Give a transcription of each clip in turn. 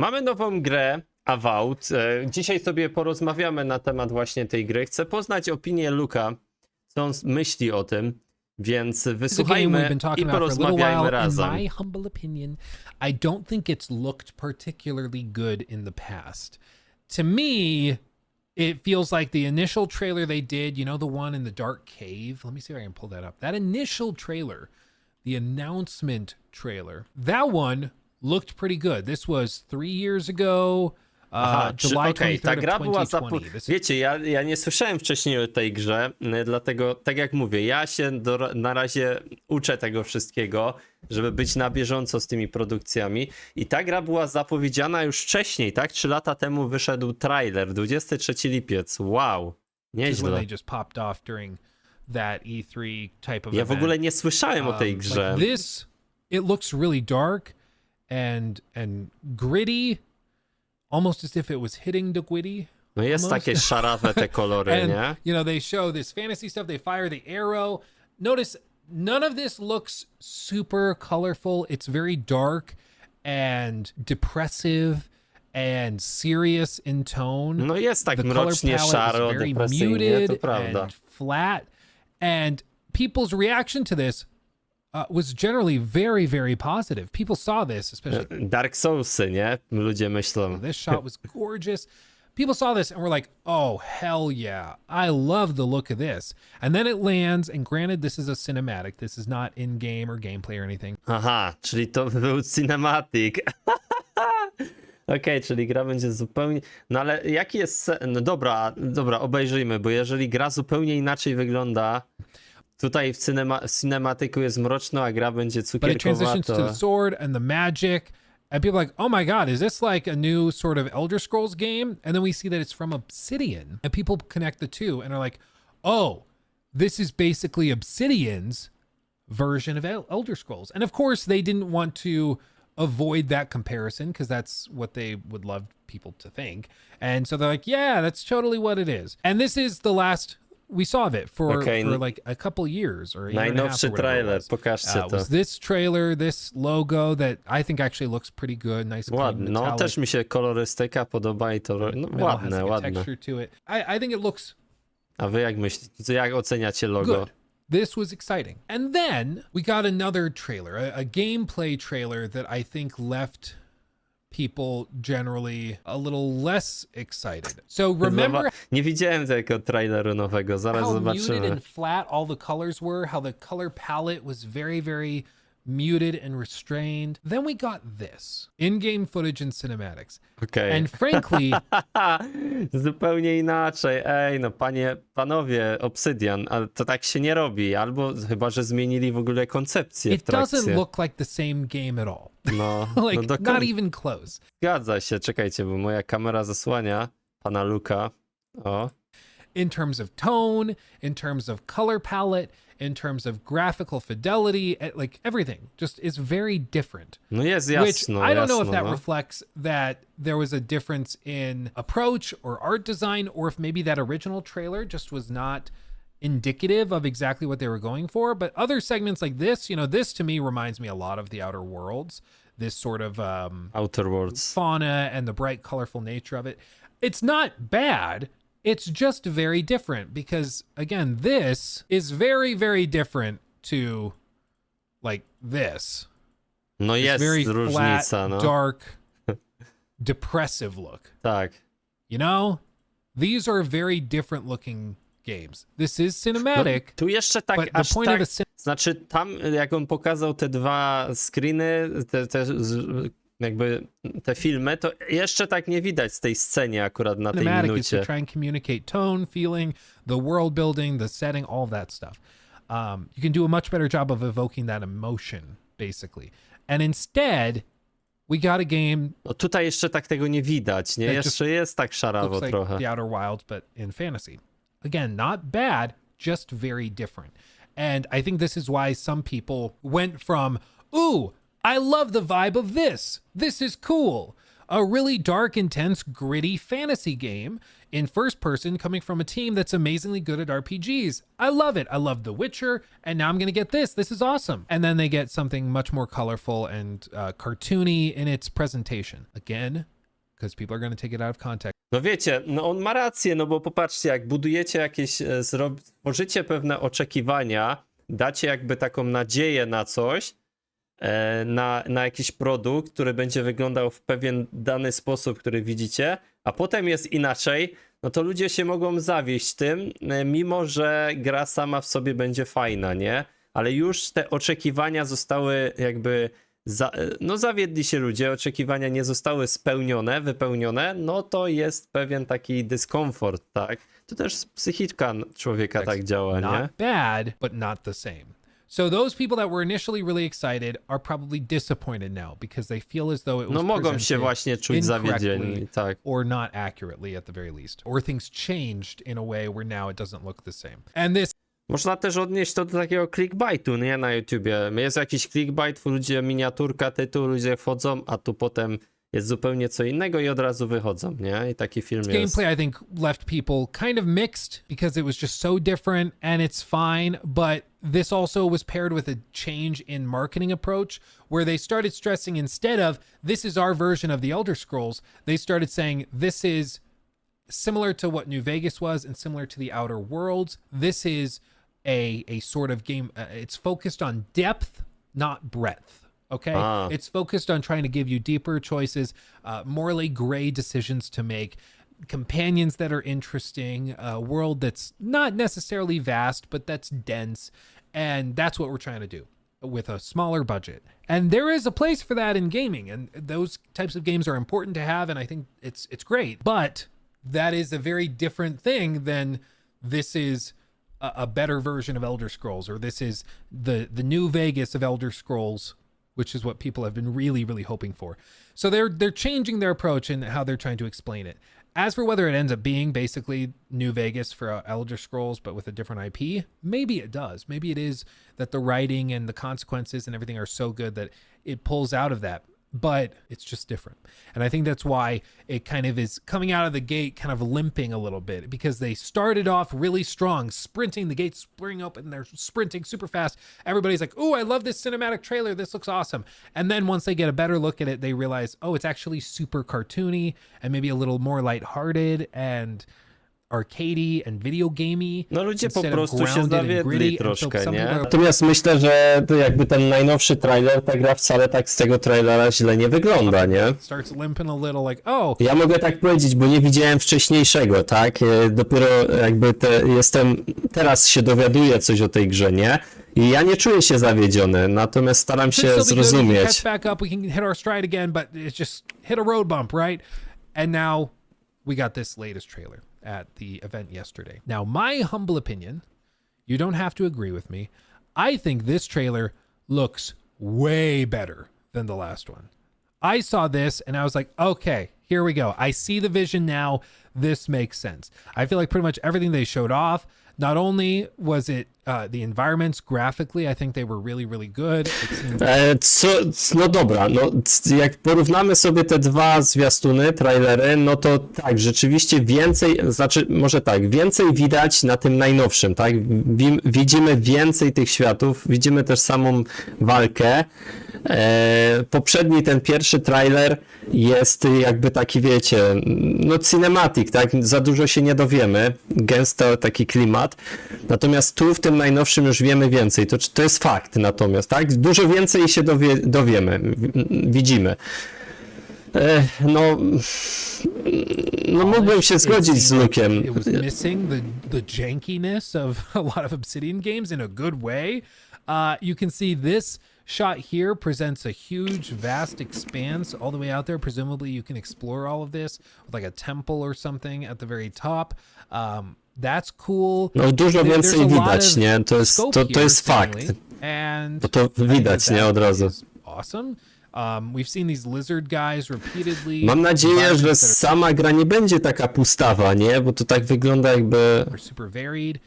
Mamy nową grę, Avowed. Dzisiaj sobie porozmawiamy na temat właśnie tej gry. Chcę poznać opinię Luka, co on myśli o tym, więc wysłuchajmy i porozmawiajmy razem. In my humble opinion, I don't think it's looked particularly good in the past. To me, it feels like the initial trailer they did, you know, the one in the dark cave. Let me see if I can pull that up. That initial trailer, the announcement trailer, that one looked pretty good. This was 3 years ago. July 23rd ta gra of była 2020. Wiecie, ja nie słyszałem wcześniej o tej grze, dlatego, tak jak mówię, ja się na razie uczę tego wszystkiego, żeby być na bieżąco z tymi produkcjami. I ta gra była zapowiedziana już wcześniej, tak? 3 lata temu wyszedł trailer, 23 lipiec. Wow, nieźle. Ja w ogóle nie słyszałem o tej grze. Like this, it looks really dark and gritty. Almost as if it was hitting the gritty. No jest almost. takie szarawe te kolory, and, nie? You know, they show this fantasy stuff. They fire the arrow. Notice none of this looks super colorful. It's very dark and depressive and serious in tone. No jest tak the mrocznie, szaro, very depresyjnie, muted to prawda. and flat. And people's reaction to this was generally very, very positive. People saw this, especially Dark Soulsy, nie? Ludzie myślą. this shot was gorgeous. People saw this and were like, oh, hell yeah. I love the look of this. And then it lands, and granted, this is a cinematic. This is not in-game or gameplay or anything. Aha, czyli to był cinematic. Okej, czyli gra będzie zupełnie... No ale jaki jest... No dobra, obejrzyjmy, bo jeżeli gra zupełnie inaczej wygląda... Tutaj w cinematyku jest mroczno, a gra będzie But it transitions to cukierkowato. the sword and the magic. And people are like, oh my God, is this like a new sort of Elder Scrolls game? And then we see that it's from Obsidian. And people connect the two and are like, oh, this is basically Obsidian's version of Elder Scrolls. And of course, they didn't want to avoid that comparison because that's what they would love people to think. And so they're like, yeah, that's totally what it is. And this is the last... We saw of it for like a couple years or a year and a half or whatever trailer, it was. pokażcie to. Was this trailer, this logo that I think actually looks pretty good, nice, clean, Ładne, no metallic. też mi się kolorystyka podoba i to no, Middle has like a ładne. texture to it. I think it looks A wy jak myślicie, jak oceniacie logo? good. This was exciting. And then we got another trailer, a gameplay trailer that I think left people generally a little less excited. So remember Nie widziałem tego traileru nowego, zaraz how muted zobaczymy. and flat all the colors were, how the color palette was very, very muted and restrained. Then we got this in-game footage and cinematics. Okej. And frankly, Zupełnie inaczej. Ej, no panowie, Obsydian, ale to tak się nie robi. Albo chyba, że zmienili w ogóle koncepcję w it doesn't trakcie. look like the same game at all. No, Like, no not even close. Zgadza się, czekajcie, bo moja kamera zasłania pana Luka. O. In terms of tone, in terms of color palette, in terms of graphical fidelity, like everything just is very different. No jest Which jasno, I don't know if jasno, that no. reflects that there was a difference in approach or art design, or if maybe that original trailer just was not indicative of exactly what they were going for. But other segments like this, you know, this to me reminds me a lot of the Outer Worlds, this sort of Outer Worlds. fauna and the bright, colorful nature of it. It's not bad. It's just very different because, again, this is very, very different to like this. No This jest very różnica, flat, no. dark, depressive look. Tak. You know, these are very different looking games. This is No, cinematic, tu jeszcze tak, but the aż point tak, of a znaczy tam jak on pokazał te dwa screeny, jakby te filmy, to jeszcze tak nie widać z tej scenie akurat na tej cinematic is to minucie. try and communicate tone, feeling, the world building, the setting, all of that stuff. You can do a much better job of evoking that emotion, basically. And instead, we got a game No tutaj jeszcze tak tego nie widać, nie? that Jeszcze jest tak szarawo looks like trochę. the Outer Wilds, but in fantasy. Again, not bad, just very different. And I think this is why some people went from, ooh, I love the vibe of this. This is cool. a really dark, intense, gritty fantasy game in first person coming from a team that's amazingly good at RPGs. I love it. I love The Witcher, and now I'm going to get this. This is awesome. And then they get something much more colorful and cartoony in its presentation. Again, because people are going to take it out of context. No wiecie, no on ma rację, no bo popatrzcie, jak budujecie jakieś, tworzycie pewne oczekiwania, dacie jakby taką nadzieję na coś, na jakiś produkt, który będzie wyglądał w pewien dany sposób, który widzicie, a potem jest inaczej, no to ludzie się mogą zawieść tym, mimo że gra sama w sobie będzie fajna, nie? Ale już te oczekiwania zostały jakby, no zawiedli się ludzie, oczekiwania nie zostały spełnione, wypełnione, no to jest pewien taki dyskomfort, tak? To też psychika człowieka tak działa, nie? Not bad, but not the same. So those people that were initially really excited are probably disappointed now because they feel as though it was No mogą się presented właśnie czuć zawiedzieni, incorrectly tak. or not accurately at the very least, or things changed in a way where now it doesn't look the same. And this Można też odnieść to do takiego clickbaitu, nie? Na YouTubie. Jest jakiś clickbait, ludzie, miniaturka, tytuł, ludzie wchodzą, a tu potem jest zupełnie co innego i od razu wychodzą, nie? I taki film jest. gameplay I think left people kind of mixed because it was just so different and it's fine, but this also was paired with a change in marketing approach where they started stressing instead of this is our version of the Elder Scrolls, they started saying this is similar to what New Vegas was and similar to the Outer Worlds. This is a sort of game, it's focused on depth, not breadth. Okay. It's focused on trying to give you deeper choices, morally gray decisions to make, companions that are interesting, a world that's not necessarily vast, but that's dense. And that's what we're trying to do with a smaller budget. And there is a place for that in gaming, and those types of games are important to have. And I think it's great, but that is a very different thing than this is a better version of Elder Scrolls, or this is the New Vegas of Elder Scrolls, which is what people have been really, really hoping for. So they're changing their approach and how they're trying to explain it. As for whether it ends up being basically New Vegas for Elder Scrolls, but with a different IP, maybe it does. Maybe it is that the writing and the consequences and everything are so good that it pulls out of that. But it's just different. And I think that's why it kind of is coming out of the gate kind of limping a little bit, because they started off really strong, sprinting, the gates spring open, they're sprinting super fast. Everybody's like, oh, I love this cinematic trailer. This looks awesome. And then once they get a better look at it, they realize, oh, it's actually super cartoony and maybe a little more lighthearted and arcadey and video gamey. No ludzie po instead of prostu się grounded and zawiedli gritty. troszkę, And so some nie? people are Natomiast myślę, że to jakby ten najnowszy trailer, ta gra wcale tak z tego trailera źle nie wygląda, nie? starts limping a little like, oh, Ja mogę tak powiedzieć, bo nie widziałem wcześniejszego, tak? Dopiero jakby teraz się dowiaduję coś o tej grze, nie? I ja nie czuję się zawiedziony, natomiast staram się should still be good. We can zrozumieć. catch back up. We can hit our stride again, but it's just hit a road bump, right? And now we got this latest trailer at the event yesterday. Now, my humble opinion, you don't have to agree with me. I think this trailer looks way better than the last one. I saw this and I was like, okay, here we go. I see the vision now. This makes sense. I feel like pretty much everything they showed off, not only was it the environments graphically, I think they were really, really good. No dobra, no jak porównamy sobie te dwa zwiastuny, trailery, no to tak, rzeczywiście więcej, znaczy może tak, więcej widać na tym najnowszym, tak? Widzimy więcej tych światów, widzimy też samą walkę. Poprzedni, ten pierwszy trailer jest jakby taki, wiecie, no cinematic, tak? Za dużo się nie dowiemy, gęsto taki klimat. Natomiast tu w tym najnowszym już wiemy więcej. To jest fakt natomiast, tak? Dużo więcej się dowiemy, widzimy. No mógłbym się zgodzić z Luke'em. It was missing the jankiness of a lot of Obsidian games in a good way. You can see this shot here presents a huge, vast expanse all the way out there. Presumably you can explore all of this with like a temple or something at the very top. That's cool. No dużo więcej widać, nie? To jest fakt. Bo to widać, nie? Od razu. Awesome. We've seen these lizard guys repeatedly. Mam nadzieję, że sama gra nie będzie taka pustawa, nie? Bo to tak wygląda jakby... Super varied.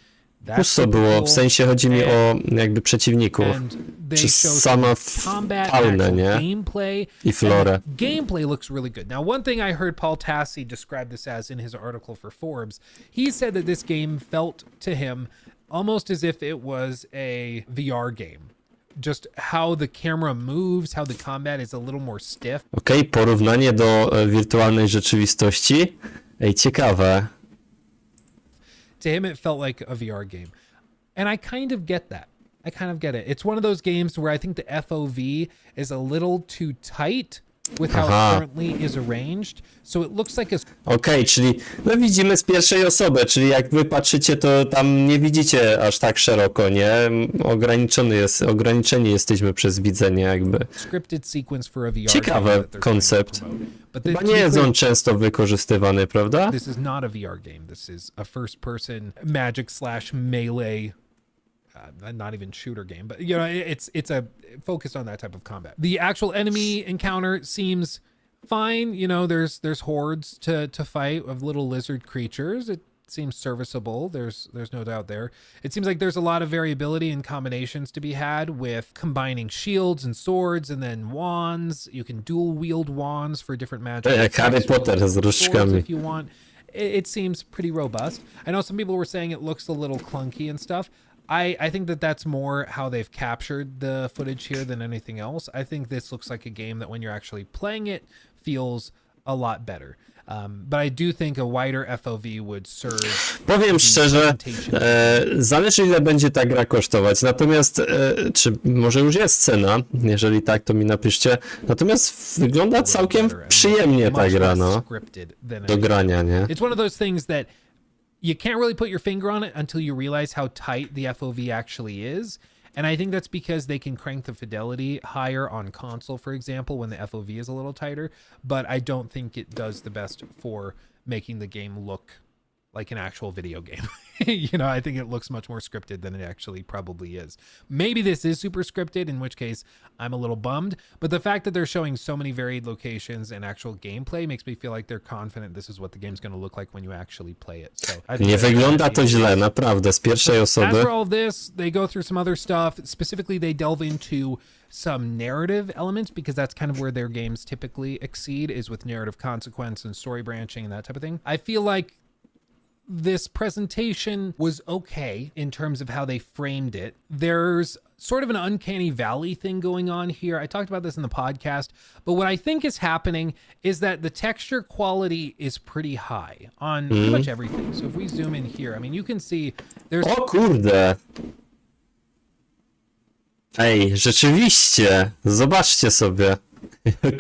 That's Pusto super było, cool. w sensie chodzi mi o jakby przeciwników. And they Czy show sama combat, faunę, actual nie? gameplay, I florę. and the gameplay looks really good. Now, one thing I heard Paul Tassi describe this as in his article for Forbes, he said that this game felt to him almost as if it was a VR game. Just how the camera moves, how the combat is a little more stiff. Okej, porównanie do wirtualnej rzeczywistości. Ej, ciekawe. To him, it felt like a VR game. And I kind of get that. I kind of get it. It's one of those games where I think the FOV is a little too tight with how it currently is arranged. So it looks like a... Okej, czyli no widzimy z pierwszej osoby, czyli jak wy patrzycie, to tam nie widzicie aż tak szeroko, nie? Ograniczeni jesteśmy przez widzenie jakby. scripted sequence for a VR Ciekawy game that they're trying to koncept. promote. But Chyba to nie be jest clear, on często wykorzystywany, prawda? this is not a VR game. This is a first-person magic slash melee, not even shooter game, but you know, it's a focused on that type of combat. The actual enemy encounter seems fine. You know, there's hordes to fight of little lizard creatures. It seems serviceable. There's no doubt there. It seems like there's a lot of variability and combinations to be had with combining shields and swords and then wands. You can dual wield wands for different magic. Jak Harry effects, Potter z swords różdżkami. if you want. It seems pretty robust. I know some people were saying it looks a little clunky and stuff. I think that that's more how they've captured the footage here than anything else. I think this looks like a game that when you're actually playing it feels a lot better. But I do think a wider FOV would serve. Powiem szczerze, zależy ile będzie ta gra kosztować, natomiast, czy może już jest cena, jeżeli tak, to mi napiszcie, natomiast wygląda całkiem przyjemnie ta gra, no, do grania, nie? It's one of those things that you can't really put your finger on it until you realize how tight the FOV actually is. And I think that's because they can crank the fidelity higher on console, for example, when the FOV is a little tighter. But I don't think it does the best for making the game look like an actual video game. You know, I think it looks much more scripted than it actually probably is. Maybe this is super scripted, in which case I'm a little bummed. But the fact that they're showing so many varied locations and actual gameplay makes me feel like they're confident this is what the game's going to look like when you actually play it. So I think Nie wygląda to źle, naprawdę, z pierwszej as osoby. for all of this, they go through some other stuff. Specifically, they delve into some narrative elements because that's kind of where their games typically exceed, is with narrative consequence and story branching and that type of thing. I feel like this presentation was okay in terms of how they framed it. There's sort of an uncanny valley thing going on here. I talked about this in the podcast, but what I think is happening is that the texture quality is pretty high on pretty much everything. So if we zoom in here, I mean, you can see there's... O kurde! Ej, rzeczywiście, zobaczcie sobie.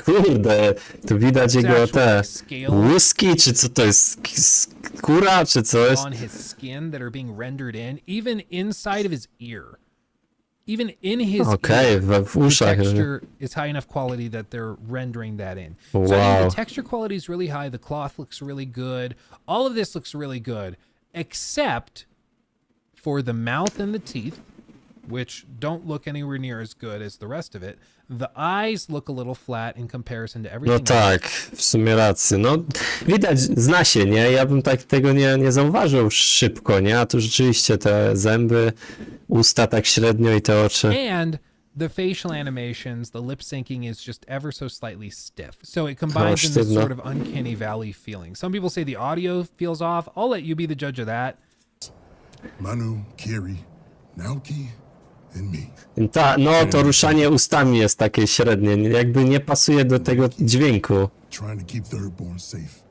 Kurde, tu widać jego te łuski, czy co to jest? Skóra, czy coś? On his skin that are being rendered in, even inside of his ear. Even in his Okej, ear, w uszach. the texture is high enough quality that they're rendering that in. So I Wow. think the texture quality is really high. The cloth looks really good. All of this looks really good, except for the mouth and the teeth, which don't look anywhere near as good as the rest of it. The eyes look a little flat in comparison to No everything tak, w sumie rację. No, widać, zna się, nie? Ja bym tak tego nie zauważył szybko, nie? A tu rzeczywiście te zęby, usta tak średnio i te oczy. And the facial animations, the lip syncing is just ever so slightly stiff. So it combines in this sztywno. sort of uncanny valley feeling. Some people say the audio feels off. I'll let you be the judge of that. Manu, Kiri, Naoki, and me. No, to ruszanie ustami jest takie średnie, jakby nie pasuje do tego dźwięku. Trying to keep the Earthborn safe.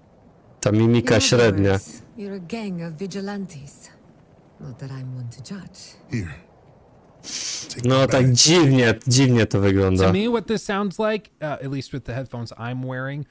Ta mimika średnia. You're a gang of vigilantes. Not that I'm one to judge. Here. Take No my tak bag. dziwnie to wygląda. To me, what this sounds like, at least with the headphones I'm wearing,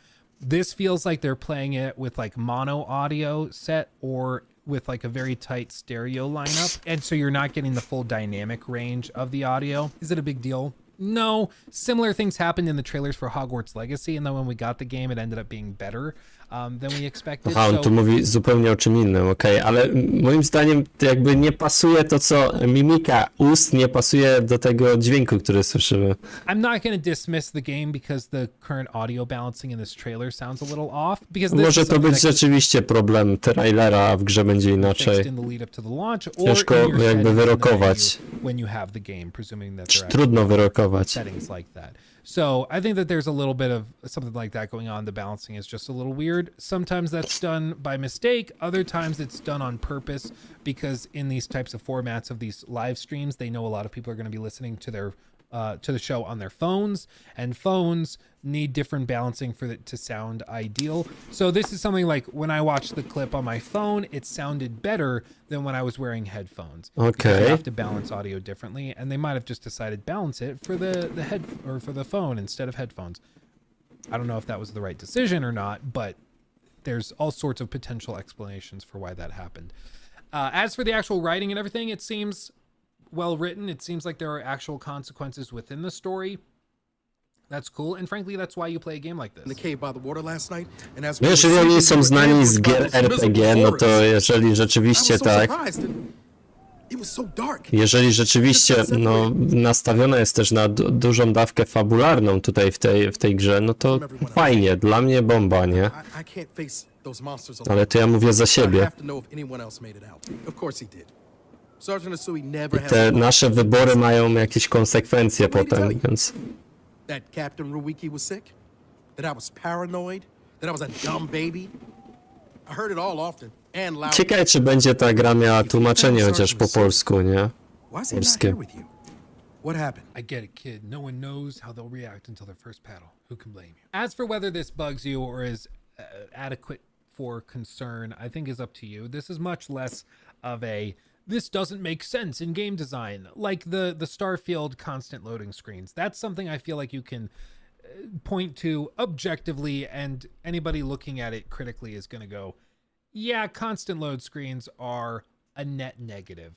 this feels like they're playing it with like mono audio set or with like a very tight stereo lineup. And so you're not getting the full dynamic range of the audio. Is it a big deal? No, similar things happened in the trailers for Hogwarts Legacy, and then when we got the game, it ended up being better than we expected. Aha, on So tu mówi zupełnie o czym innym, okej, ale moim zdaniem to jakby nie pasuje to, co mimika ust, nie pasuje do tego dźwięku, który słyszymy. I'm not going to dismiss the game because the current audio balancing in this trailer sounds a little off. Because this Może is to something być that rzeczywiście problem trailera, a w grze będzie can be fixed inaczej. in the lead up to the launch, or Ciężko in your jakby settings in the wyrokować. menu when you have the game, presuming that they're Trudno wyrokować. settings like that. So I think that there's a little bit of something like that going on. The balancing is just a little weird. Sometimes that's done by mistake. Other times it's done on purpose because in these types of formats of these live streams, they know a lot of people are going to be listening to their to the show on their phones, and phones need different balancing for it to sound ideal. So this is something like when I watched the clip on my phone, it sounded better than when I was wearing headphones. Because Okay. you have to balance audio differently, and they might have just decided balance it for the head or for the phone instead of headphones. I don't know if that was the right decision or not, but there's all sorts of potential explanations for why that happened. As for the actual writing and everything, it seems well written. It seems like there are actual consequences within the story. That's cool, and frankly, that's why you play a game like In the this. cave by the water last night, and as No, jeżeli oni są znani z gier RPG, no to jeżeli rzeczywiście tak, jeżeli rzeczywiście no, nastawiona jest też na dużą dawkę fabularną tutaj w tej grze, no to fajnie, dla mnie bomba, nie? Ale to ja mówię za siebie. I te nasze wybory mają jakieś konsekwencje potem, więc... That Captain Ruiki was sick? That I was paranoid? That I was a dumb baby? I heard it all often and loud. Ciekawe, czy będzie ta gra miała tłumaczenie chociaż po polsku, nie? Why is he not here with you? What happened? I get it, kid. No one knows how they'll react until their first paddle. Who can blame you? As for whether this bugs you or is adequate for concern, I think is up to you. This is much less of a this doesn't make sense in game design, like the Starfield constant loading screens. That's something I feel like you can point to objectively, and anybody looking at it critically is going to go, yeah, constant load screens are a net negative.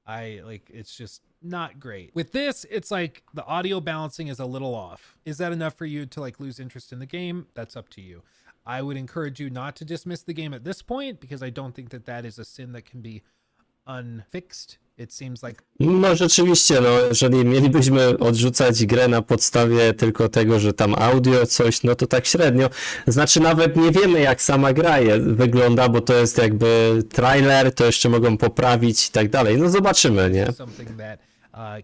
It's just not great. With this, it's like the audio balancing is a little off. Is that enough for you to like lose interest in the game? That's up to you. I would encourage you not to dismiss the game at this point, because I don't think that that is a sin that can be unfixed. It seems like... No rzeczywiście, no jeżeli mielibyśmy odrzucać grę na podstawie tylko tego, że tam audio coś, no to tak średnio. Znaczy nawet nie wiemy, jak sama gra wygląda, bo to jest jakby trailer, to jeszcze mogą poprawić i tak dalej. No zobaczymy, nie? Something that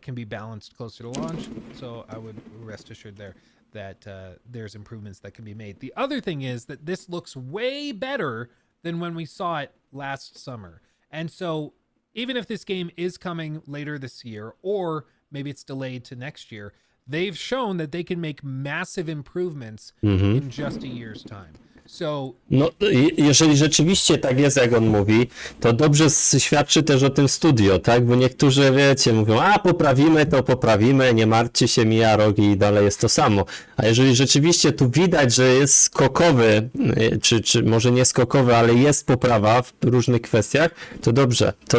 can be balanced closer to launch, so I would rest assured there that there's improvements that can be made. The other thing is that this looks way better than when we saw it last summer. And so even if this game is coming later this year, or maybe it's delayed to next year, they've shown that they can make massive improvements in just a year's time. So, no, jeżeli rzeczywiście tak jest, jak on mówi, to dobrze świadczy też o tym studio, tak? Bo niektórzy, wiecie, mówią, a poprawimy, to poprawimy, nie martwcie się, mija rok i dalej jest to samo. A jeżeli rzeczywiście tu widać, że jest skokowy, czy może nie skokowy, ale jest poprawa w różnych kwestiach, to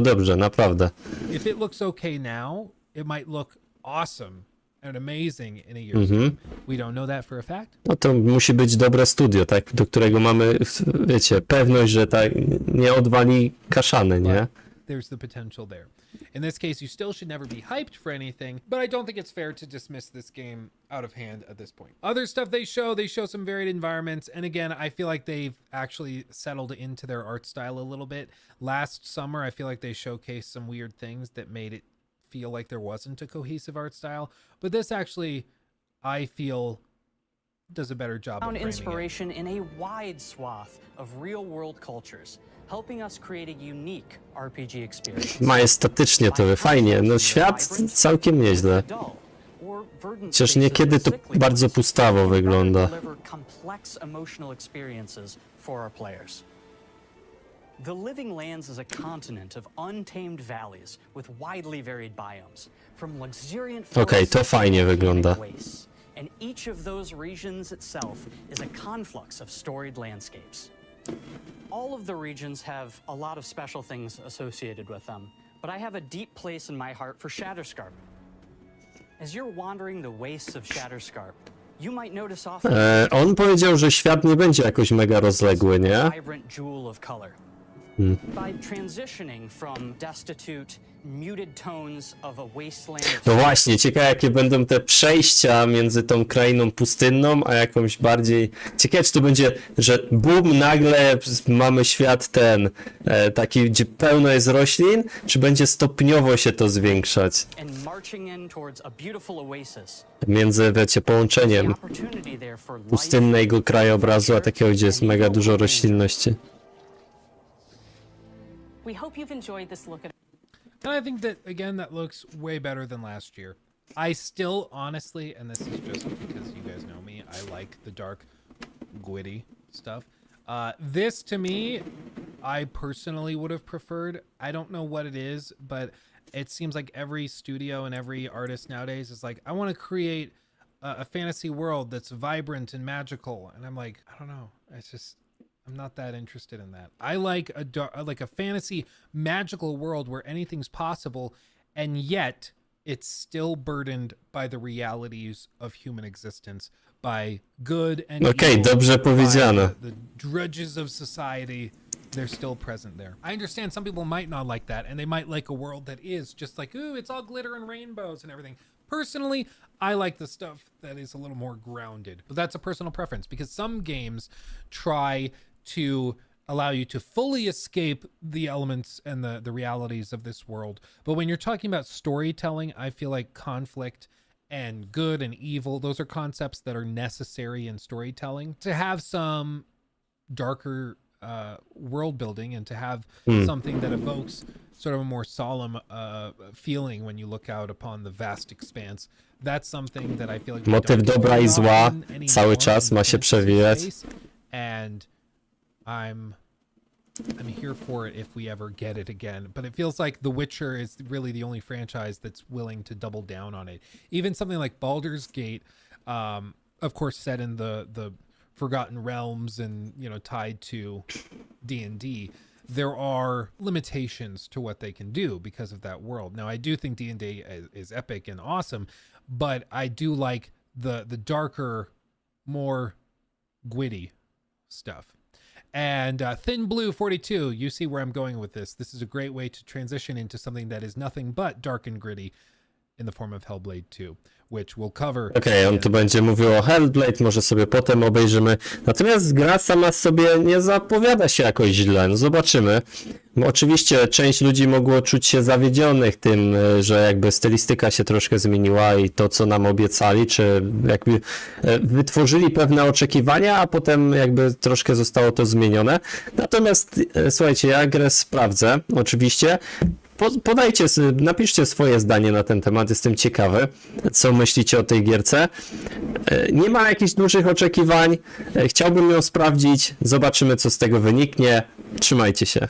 dobrze, naprawdę. if it looks okay now, it might look awesome and amazing in a year's time. We don't know that for a fact. No to musi być dobre studio, tak? Do którego mamy, wiecie, pewność, że tak nie odwali kaszany, nie? There's the potential there. In this case, you still should never be hyped for anything, but I don't think it's fair to dismiss this game out of hand at this point. Other stuff they show some varied environments, and again, I feel like they've actually settled into their art style a little bit. Last summer, I feel like they showcased some weird things that made it feel like there wasn't a cohesive art style, but this actually, I feel, does a better job of Found framing inspiration in a wide swath of real-world cultures, helping us create a unique RPG experience. Majestatycznie to fajnie, no świat całkiem nieźle. Chociaż niekiedy to bardzo pustawo wygląda. Complex emotional experiences for our players. The Living Lands is a continent of untamed valleys with widely varied biomes, from luxuriant Okej, to forests fajnie to wygląda. volcanic wastes. And each of those regions itself is a conflux of storied landscapes. All of the regions have a lot of special things associated with them, but I have a deep place in my heart for Shatterscarp. As you're wandering the wastes of Shatterscarp, you might notice often On powiedział, że świat nie będzie jakoś mega rozległy, nie? vibrant jewel of color. By transitioning from destitute, muted tones of a wasteland of No właśnie, ciekawe jakie będą te przejścia między tą krainą pustynną, a jakąś bardziej... Ciekawe, czy to będzie, że bum, nagle mamy świat ten, taki, gdzie pełno jest roślin, czy będzie stopniowo się to zwiększać? and marching in towards a beautiful oasis. Między, wiecie, The połączeniem opportunity there for life, pustynnego krajobrazu, a takiego, gdzie jest mega dużo roślinności. We hope you've enjoyed this look at And I think that, again, that looks way better than last year. I still, honestly, and this is just because you guys know me, I like the dark, gritty stuff. This, to me, I personally would have preferred. I don't know what it is, but it seems like every studio and every artist nowadays is like, I want to create a fantasy world that's vibrant and magical. And I'm like, I don't know. It's just... I'm not that interested in that. I like a fantasy magical world where anything's possible, and yet it's still burdened by the realities of human existence, by good and Okej, evil, dobrze by powiedziane. the drudges of society. They're still present there. I understand some people might not like that, and they might like a world that is just like, ooh, it's all glitter and rainbows and everything. Personally, I like the stuff that is a little more grounded, but that's a personal preference because some games try to allow you to fully escape the elements and the realities of this world. But when you're talking about storytelling, I feel like conflict and good and evil, those are concepts that are necessary in storytelling. To have some darker world building and to have something that evokes sort of a more solemn feeling when you look out upon the vast expanse, that's something that I feel like we Motyw don't get dobra i very zła often anymore cały czas in ma się fantasy przewijać. space. And I'm here for it if we ever get it again. But it feels like The Witcher is really the only franchise that's willing to double down on it. Even something like Baldur's Gate, of course, set in the Forgotten Realms and, you know, tied to D&D, there are limitations to what they can do because of that world. Now, I do think D&D is epic and awesome, but I do like the darker, more gritty stuff. And Thin Blue 42, you see where I'm going with this. This is a great way to transition into something that is nothing but dark and gritty in the form of Hellblade 2, which we'll cover. Okej, on tu będzie mówił o Hellblade, może sobie potem obejrzymy. Natomiast gra sama sobie nie zapowiada się jakoś źle, no zobaczymy. Oczywiście część ludzi mogło czuć się zawiedzionych tym, że jakby stylistyka się troszkę zmieniła i to, co nam obiecali, czy jakby wytworzyli pewne oczekiwania, a potem jakby troszkę zostało to zmienione. Natomiast słuchajcie, ja grę sprawdzę, oczywiście. Podajcie, napiszcie swoje zdanie na ten temat, jestem ciekawy, co myślicie o tej gierce. Nie ma jakichś dużych oczekiwań, chciałbym ją sprawdzić, zobaczymy, co z tego wyniknie. Trzymajcie się.